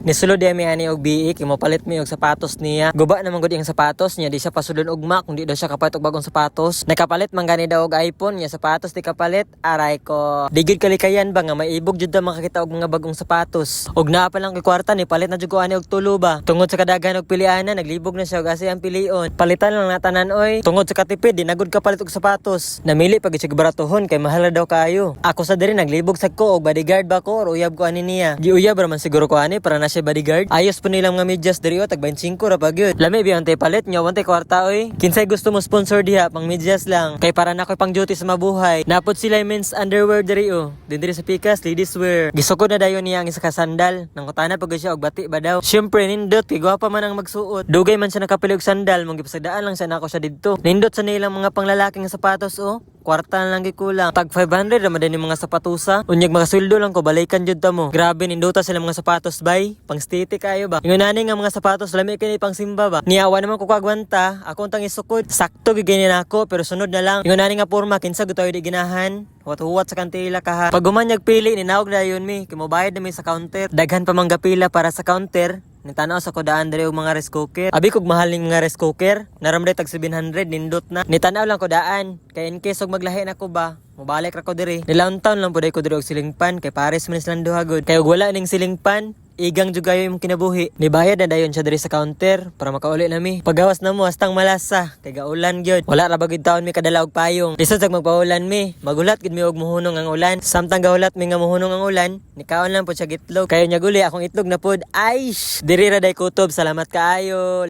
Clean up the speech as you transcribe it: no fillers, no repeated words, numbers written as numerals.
Nisulod mi ani og biik, imo palit mi og sapatos niya. Guba naman gud iyang sapatos niya, di siya pasudon og Mac, kundi daw siya kapalit og bagong sapatos. Nakapalit man gani daw og iPhone niya, sapatos di kapalit. Aray ko. Digid kalikayan ba nga maibog jud ta makakita og mga bagong sapatos. Og naa pa lang kay kwarta ni palit na jud ko ani og tulo ba. Tungod sa kadagan og piliana, naglibog na siya og asi ang pilion. Palitan lang natanan oy. Tungod sa katipid, di nagud kapalit og sapatos. Namili pag siya baratuhon kay mahal na daw kayo. Ako sa diri naglibog sa ko og bodyguard ba ko or uyab ko ani niya. Giuyab ra man siguro ko ani para na siya bodyguard. Ayos po nilang mga medyas diri o tag 25 ra pag yun. Lami biyon tay palit nyo wante kwarta oy. Kinsay gusto mo sponsor diha pang medyas lang. Kay para na koy pang duty sa mabuhay. Napod sila men's underwear diri o. Diri sa Pikas ladies wear. Gisukod na dayon niya ang isa ka sandal. Nangutana pag siya og bati ba daw. Syempre nindot kay gwapa man ang magsuot. Dugay man siya nakapili og sandal, mong gipasadaan lang siya nako siya didto. Nindot sa nilang mga panglalaking sapatos o. Kwarta na lang gikulang. Tag 500 naman din yung mga sapatusa. Unyag mga sweldo lang ko, balikan jud ta mo. Grabe ninduta sila mga sapatos bay. Pang stiti kayo ba? Yung nani nga mga sapatos lami kini pang simba ba. Niyawa naman ko kagwanta. Ako untang isukod. Sakto giginin ako pero sunod na lang. Yung nani nga porma kinsa gutoy di ginahan. Huwat sa kantila ka ha. Pag gumanyag pili ninawag na yun mi. Kimobayad na mi sa counter. Daghan pa mga pila para sa counter. Nitanaw sa kodaan diri og mga rice cooker. Abi kog mahal ning mga rice cooker. Naramday tag 700 nindot na. Nitanaw lang kodaan. Kay in case og maglahi na ko ba, mobalik ra ko diri. Nilaon taon lang puday ko diri og siling pan kay pares man silang duha gud. Kay og wala ning siling pan, igang jud kayo imong kinabuhi. Nibayad na dayon siya diri sa counter para makauli nami. Pagawas na mo hastang malasa kay gaulan gyud. Wala ra bagid taon mi kadala og payong. Lisod sa magpaulan mi. Magulat gid mi og muhunong ang ulan. Samtang gaulat mi nga muhunong ang ulan, nikaon lang pud siya gitlog. Kayo nya guli akong itlog na pud. Aish, diri ra day kutob. Salamat kaayo.